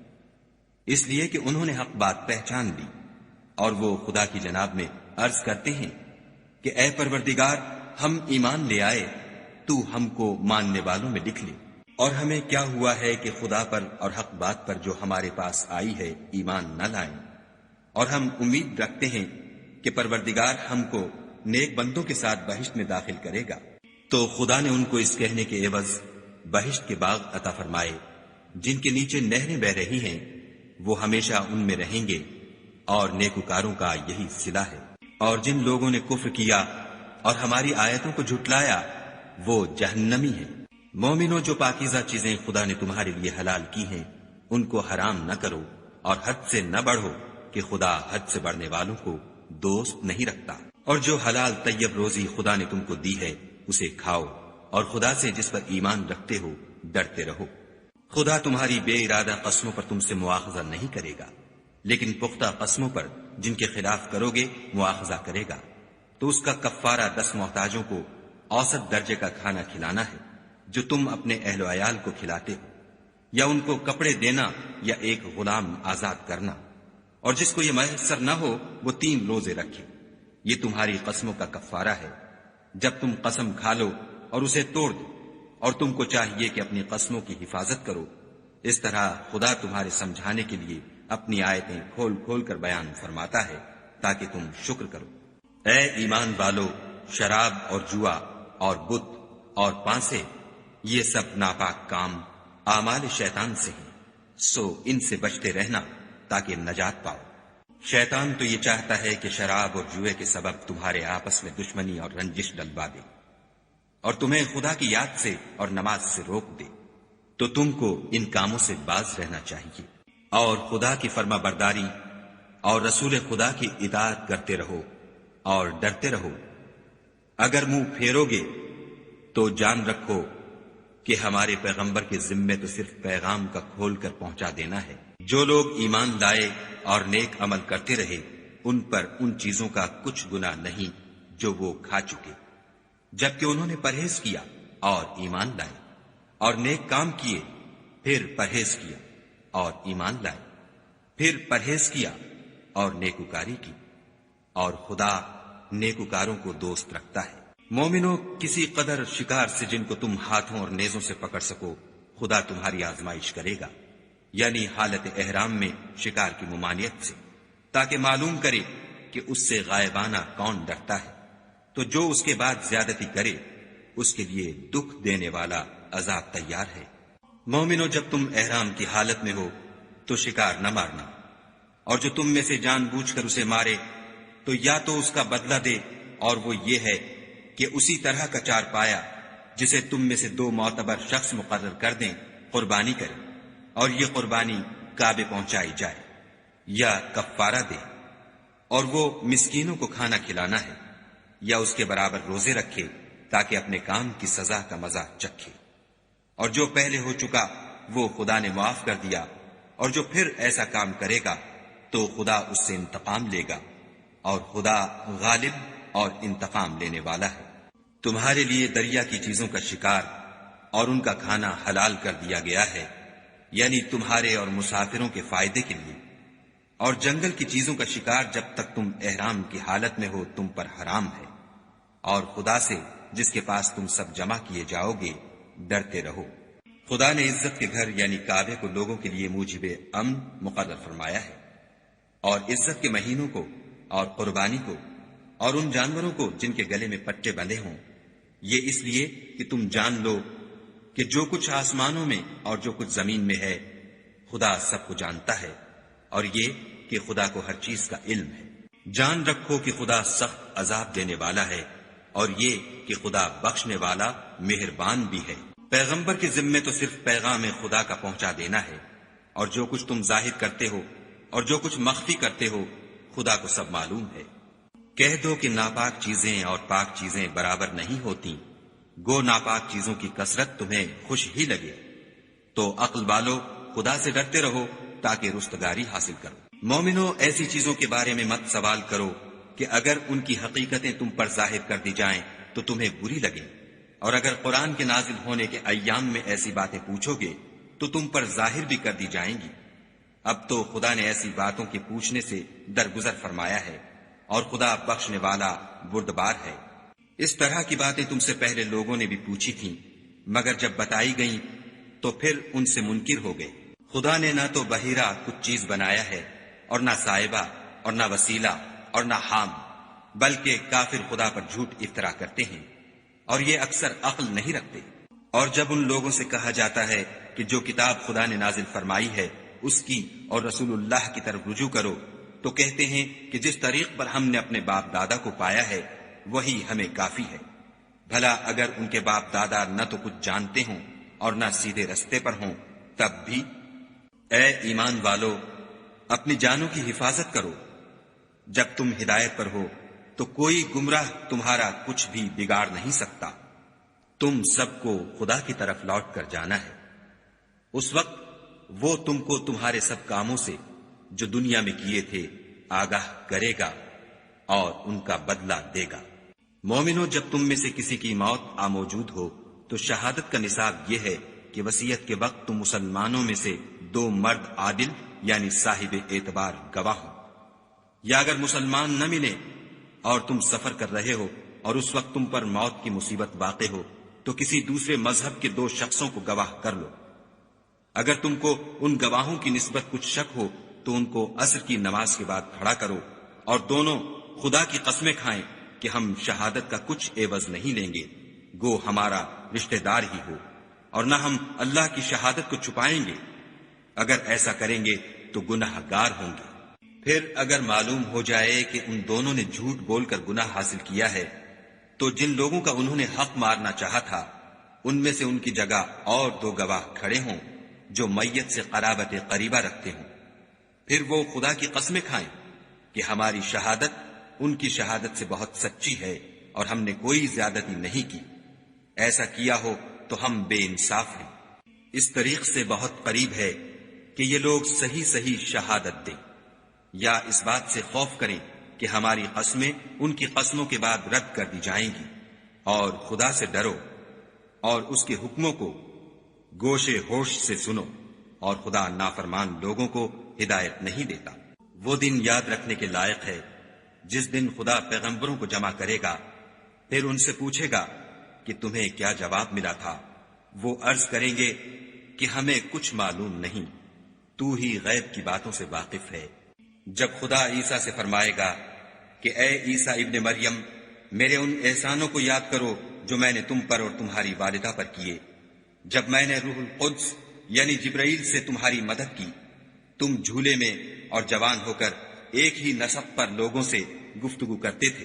اس لیے کہ انہوں نے حق بات پہچان لی، اور وہ خدا کی جناب میں عرض کرتے ہیں کہ اے پروردگار، ہم ایمان لے آئے، تو ہم کو ماننے والوں میں لکھ لے۔ اور ہمیں کیا ہوا ہے کہ خدا پر اور حق بات پر جو ہمارے پاس آئی ہے ایمان نہ لائیں، اور ہم امید رکھتے ہیں کہ پروردگار ہم کو نیک بندوں کے ساتھ بہشت میں داخل کرے گا۔ تو خدا نے ان کو اس کہنے کے عوض بہشت کے باغ عطا فرمائے جن کے نیچے نہریں بہ رہی ہیں، وہ ہمیشہ ان میں رہیں گے، اور نیکوکاروں کا یہی صلہ ہے۔ اور جن لوگوں نے کفر کیا اور ہماری آیتوں کو جھٹلایا وہ جہنمی ہیں۔ مومنوں، جو پاکیزہ چیزیں خدا نے تمہارے لیے حلال کی ہیں ان کو حرام نہ کرو، اور حد سے نہ بڑھو کہ خدا حد سے بڑھنے والوں کو دوست نہیں رکھتا۔ اور جو حلال طیب روزی خدا نے تم کو دی ہے اسے کھاؤ، اور خدا سے جس پر ایمان رکھتے ہو ڈرتے رہو۔ خدا تمہاری بے ارادہ قسموں پر تم سے مواخذہ نہیں کرے گا، لیکن پختہ قسموں پر جن کے خلاف کرو گے مواخذہ کرے گا، تو اس کا کفارہ 10 محتاجوں کو اوسط درجے کا کھانا کھلانا ہے جو تم اپنے اہل و عیال کو کھلاتے ہو، یا ان کو کپڑے دینا یا ایک غلام آزاد کرنا، اور جس کو یہ میسر نہ ہو وہ 3 روزے رکھے۔ یہ تمہاری قسموں کا کفارہ ہے جب تم قسم کھا لو اور اسے توڑ دو، اور تم کو چاہیے کہ اپنی قسموں کی حفاظت کرو۔ اس طرح خدا تمہارے سمجھانے کے لیے اپنی آیتیں کھول کھول کر بیان فرماتا ہے تاکہ تم شکر کرو۔ اے ایمان والو، شراب اور جوا اور بت اور پانسے، یہ سب ناپاک کام اعمال شیطان سے ہیں، سو ان سے بچتے رہنا تاکہ نجات پاؤ۔ شیطان تو یہ چاہتا ہے کہ شراب اور جوئے کے سبب تمہارے آپس میں دشمنی اور رنجش ڈلوا دے، اور تمہیں خدا کی یاد سے اور نماز سے روک دے، تو تم کو ان کاموں سے باز رہنا چاہیے، اور خدا کی فرما برداری اور رسول خدا کی اطاعت کرتے رہو اور ڈرتے رہو۔ اگر منہ پھیرو گے تو جان رکھو کہ ہمارے پیغمبر کے ذمے تو صرف پیغام کا کھول کر پہنچا دینا ہے۔ جو لوگ ایمان لائے اور نیک عمل کرتے رہے ان پر ان چیزوں کا کچھ گناہ نہیں جو وہ کھا چکے، جبکہ انہوں نے پرہیز کیا اور ایمان لائے، اور نیک کام کیے، پھر پرہیز کیا اور ایمان لائے، پھر پرہیز کیا اور نیکوکاری کی، اور خدا نیکوکاروں کو دوست رکھتا ہے۔ مومنو، کسی قدر شکار سے جن کو تم ہاتھوں اور نیزوں سے پکڑ سکو خدا تمہاری آزمائش کرے گا، یعنی حالت احرام میں شکار کی ممانعت سے، تاکہ معلوم کرے کہ اس سے غائبانہ کون ڈرتا ہے، تو جو اس کے بعد زیادتی کرے اس کے لیے دکھ دینے والا عذاب تیار ہے۔ مومنو، جب تم احرام کی حالت میں ہو تو شکار نہ مارنا، اور جو تم میں سے جان بوجھ کر اسے مارے تو یا تو اس کا بدلہ دے، اور وہ یہ ہے کہ اسی طرح کا چار پایا جسے تم میں سے 2 معتبر شخص مقرر کر دیں قربانی کرے، اور یہ قربانی کعبے پہنچائی جائے، یا کفارہ دے، اور وہ مسکینوں کو کھانا کھلانا ہے، یا اس کے برابر روزے رکھے تاکہ اپنے کام کی سزا کا مزہ چکھے۔ اور جو پہلے ہو چکا وہ خدا نے معاف کر دیا، اور جو پھر ایسا کام کرے گا تو خدا اس سے انتقام لے گا، اور خدا غالب اور انتقام لینے والا ہے۔ تمہارے لیے دریا کی چیزوں کا شکار اور ان کا کھانا حلال کر دیا گیا ہے، یعنی تمہارے اور مسافروں کے فائدے کے لیے، اور جنگل کی چیزوں کا شکار جب تک تم احرام کی حالت میں ہو تم پر حرام ہے، اور خدا سے جس کے پاس تم سب جمع کیے جاؤ گے ڈرتے رہو۔ خدا نے عزت کے گھر یعنی کعبے کو لوگوں کے لیے موجب امن مقرر فرمایا ہے، اور عزت کے مہینوں کو اور قربانی کو اور ان جانوروں کو جن کے گلے میں پٹے بندھے ہوں، یہ اس لیے کہ تم جان لو کہ جو کچھ آسمانوں میں اور جو کچھ زمین میں ہے خدا سب کو جانتا ہے، اور یہ کہ خدا کو ہر چیز کا علم ہے۔ جان رکھو کہ خدا سخت عذاب دینے والا ہے، اور یہ کہ خدا بخشنے والا مہربان بھی ہے۔ پیغمبر کے ذمے تو صرف پیغام خدا کا پہنچا دینا ہے، اور جو کچھ تم ظاہر کرتے ہو اور جو کچھ مخفی کرتے ہو خدا کو سب معلوم ہے۔ کہہ دو کہ ناپاک چیزیں اور پاک چیزیں برابر نہیں ہوتی، گو ناپاک چیزوں کی کثرت تمہیں خوش ہی لگے، تو عقل والو خدا سے ڈرتے رہو تاکہ رستگاری حاصل کرو۔ مومنو، ایسی چیزوں کے بارے میں مت سوال کرو کہ اگر ان کی حقیقتیں تم پر ظاہر کر دی جائیں تو تمہیں بری لگیں، اور اگر قرآن کے نازل ہونے کے ایام میں ایسی باتیں پوچھو گے تو تم پر ظاہر بھی کر دی جائیں گی۔ اب تو خدا نے ایسی باتوں کے پوچھنے سے درگزر فرمایا ہے، اور خدا بخشنے والا بردبار ہے۔ اس طرح کی باتیں تم سے پہلے لوگوں نے بھی پوچھی تھیں، مگر جب بتائی گئیں تو پھر ان سے منکر ہو گئے۔ خدا نے نہ تو بحیرہ کچھ چیز بنایا ہے، اور نہ صاحبہ، اور نہ وسیلہ، اور نہ حام، بلکہ کافر خدا پر جھوٹ افطرا کرتے ہیں، اور یہ اکثر عقل نہیں رکھتے۔ اور جب ان لوگوں سے کہا جاتا ہے کہ جو کتاب خدا نے نازل فرمائی ہے اس کی اور رسول اللہ کی طرف رجوع کرو، تو کہتے ہیں کہ جس طریق پر ہم نے اپنے باپ دادا کو پایا ہے وہی ہمیں کافی ہے۔ بھلا اگر ان کے باپ دادا نہ تو کچھ جانتے ہوں اور نہ سیدھے رستے پر ہوں تب بھی؟ اے ایمان والو، اپنی جانوں کی حفاظت کرو۔ جب تم ہدایت پر ہو تو کوئی گمراہ تمہارا کچھ بھی بگاڑ نہیں سکتا۔ تم سب کو خدا کی طرف لوٹ کر جانا ہے، اس وقت وہ تم کو تمہارے سب کاموں سے جو دنیا میں کیے تھے آگاہ کرے گا اور ان کا بدلہ دے گا۔ مومنو، جب تم میں سے کسی کی موت آ موجود ہو تو شہادت کا نصاب یہ ہے کہ وصیت کے وقت تم مسلمانوں میں سے 2 مرد عادل یعنی صاحب اعتبار گواہ ہوں، یا اگر مسلمان نہ ملے اور تم سفر کر رہے ہو اور اس وقت تم پر موت کی مصیبت واقع ہو تو کسی دوسرے مذہب کے 2 شخصوں کو گواہ کر لو۔ اگر تم کو ان گواہوں کی نسبت کچھ شک ہو تو ان کو عصر کی نماز کے بعد کھڑا کرو، اور دونوں خدا کی قسمیں کھائیں کہ ہم شہادت کا کچھ عوض نہیں لیں گے، گو ہمارا رشتہ دار ہی ہو، اور نہ ہم اللہ کی شہادت کو چھپائیں گے۔ اگر ایسا کریں گے تو گناہ گار ہوں گے۔ پھر اگر معلوم ہو جائے کہ ان دونوں نے جھوٹ بول کر گناہ حاصل کیا ہے تو جن لوگوں کا انہوں نے حق مارنا چاہا تھا ان میں سے ان کی جگہ اور 2 گواہ کھڑے ہوں جو میت سے قرابت قریبہ رکھتے ہوں، پھر وہ خدا کی قسمیں کھائیں کہ ہماری شہادت ان کی شہادت سے بہت سچی ہے اور ہم نے کوئی زیادتی نہیں کی۔ ایسا کیا ہو تو ہم بے انصاف ہیں۔ اس طریق سے بہت قریب ہے کہ یہ لوگ صحیح صحیح شہادت دیں، یا اس بات سے خوف کریں کہ ہماری قسمیں ان کی قسموں کے بعد رد کر دی جائیں گی، اور خدا سے ڈرو اور اس کے حکموں کو گوشے ہوش سے سنو، اور خدا نافرمان لوگوں کو ہدایت نہیں دیتا۔ وہ دن یاد رکھنے کے لائق ہے جس دن خدا پیغمبروں کو جمع کرے گا، پھر ان سے پوچھے گا کہ تمہیں کیا جواب ملا تھا۔ وہ عرض کریں گے کہ ہمیں کچھ معلوم نہیں، تو ہی غیب کی باتوں سے واقف ہے۔ جب خدا عیسیٰ سے فرمائے گا کہ اے عیسیٰ ابن مریم، میرے ان احسانوں کو یاد کرو جو میں نے تم پر اور تمہاری والدہ پر کیے، جب میں نے روح القدس یعنی جبرائیل سے تمہاری مدد کی، تم جھولے میں اور جوان ہو کر ایک ہی نسق پر لوگوں سے گفتگو کرتے تھے،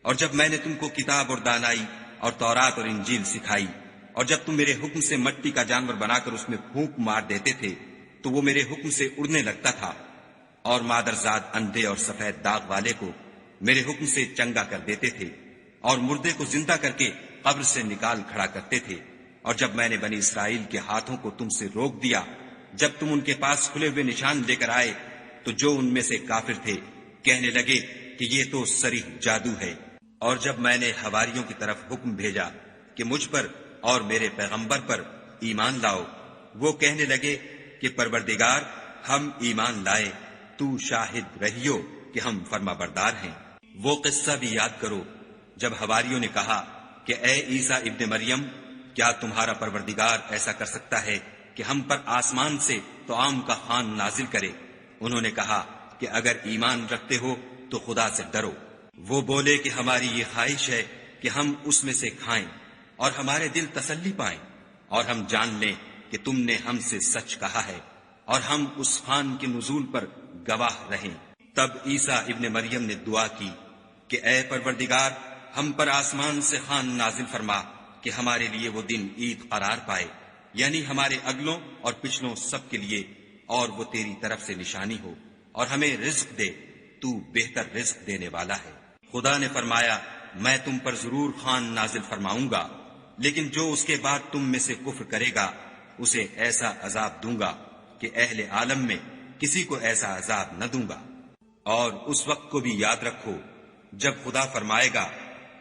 اور جب میں نے تم کو کتاب اور دانائی اور تورات اور انجیل سکھائی، اور جب تم میرے حکم سے مٹی کا جانور بنا کر اس میں پھونک مار دیتے تھے تو وہ میرے حکم سے اڑنے لگتا تھا، اور مادرزاد اندھے اور سفید داغ والے کو میرے حکم سے چنگا کر دیتے تھے، اور مردے کو زندہ کر کے قبر سے نکال کھڑا کرتے تھے، اور جب میں نے بنی اسرائیل کے ہاتھوں کو تم سے روک دیا جب تم ان کے پاس کھلے ہوئے نشان لے کر آئے، تو جو ان میں سے کافر تھے کہنے لگے کہ یہ تو صریح جادو ہے، اور جب میں نے حواریوں کی طرف حکم بھیجا کہ مجھ پر اور میرے پیغمبر پر ایمان لاؤ، وہ کہنے لگے کہ پروردگار ہم ایمان لائے، تو شاہد رہیو کہ ہم فرما بردار ہیں۔ وہ قصہ بھی یاد کرو جب حواریوں نے کہا کہ اے عیسیٰ ابن مریم، کیا تمہارا پروردگار ایسا کر سکتا ہے کہ ہم پر آسمان سے طعام کا خوان نازل کرے؟ انہوں نے کہا کہ اگر ایمان رکھتے ہو تو خدا سے ڈرو۔ وہ بولے کہ ہماری یہ خواہش ہے کہ ہم اس میں سے کھائیں اور ہمارے دل تسلی پائیں، اور ہم جان لیں کہ تم نے ہم سے سچ کہا ہے، اور ہم اس خوان کے نزول پر گواہ رہیں۔ تب عیسیٰ ابن مریم نے دعا کی کہ اے پروردگار، ہم پر آسمان سے خوان نازل فرما کہ ہمارے لیے وہ دن عید قرار پائے، یعنی ہمارے اگلوں اور پچھلوں سب کے لیے، اور وہ تیری طرف سے نشانی ہو، اور ہمیں رزق دے، تو بہتر رزق دینے والا ہے۔ خدا نے فرمایا میں تم پر ضرور خوان نازل فرماؤں گا، لیکن جو اس کے بعد تم میں سے کفر کرے گا اسے ایسا عذاب دوں گا کہ اہل عالم میں کسی کو ایسا عذاب نہ دوں گا۔ اور اس وقت کو بھی یاد رکھو جب خدا فرمائے گا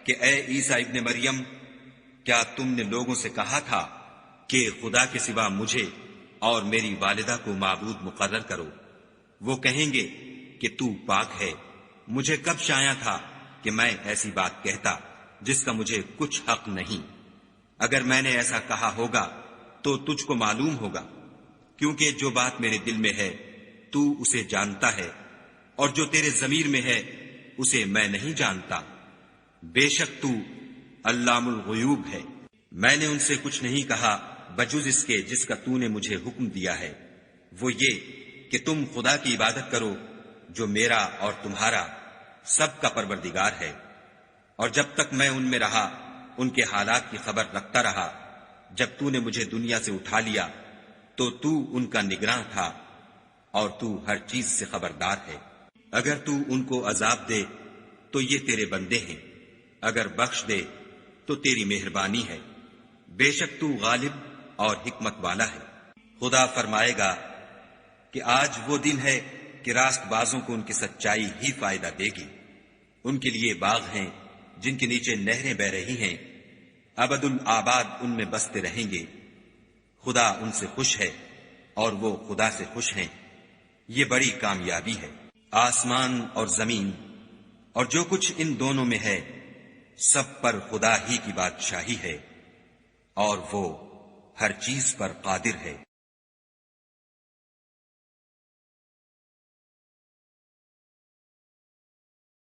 کہ اے عیسیٰ ابن مریم، کیا تم نے لوگوں سے کہا تھا کہ خدا کے سوا مجھے اور میری والدہ کو معبود مقرر کرو؟ وہ کہیں گے کہ تو پاک ہے، مجھے کب شایع تھا کہ میں ایسی بات کہتا جس کا مجھے کچھ حق نہیں۔ اگر میں نے ایسا کہا ہوگا تو تجھ کو معلوم ہوگا، کیونکہ جو بات میرے دل میں ہے تو اسے جانتا ہے، اور جو تیرے ضمیر میں ہے اسے میں نہیں جانتا۔ بے شک تو علام الغیوب ہے۔ میں نے ان سے کچھ نہیں کہا بجز اس کے جس کا تو نے مجھے حکم دیا ہے، وہ یہ کہ تم خدا کی عبادت کرو جو میرا اور تمہارا سب کا پروردگار ہے۔ اور جب تک میں ان میں رہا ان کے حالات کی خبر رکھتا رہا۔ جب تو نے مجھے دنیا سے اٹھا لیا تو تو ان کا نگراں تھا، اور تو ہر چیز سے خبردار ہے۔ اگر تو ان کو عذاب دے تو یہ تیرے بندے ہیں، اگر بخش دے تو تیری مہربانی ہے، بے شک تو غالب اور حکمت والا ہے۔ خدا فرمائے گا کہ آج وہ دن ہے کہ راست بازوں کو ان کی سچائی ہی فائدہ دے گی۔ ان کے لیے باغ ہیں جن کے نیچے نہریں بہ رہی ہیں، ابد الآباد ان میں بستے رہیں گے۔ خدا ان سے خوش ہے اور وہ خدا سے خوش ہیں، یہ بڑی کامیابی ہے۔ آسمان اور زمین اور جو کچھ ان دونوں میں ہے سب پر خدا ہی کی بادشاہی ہے، اور وہ ہر چیز پر قادر ہے۔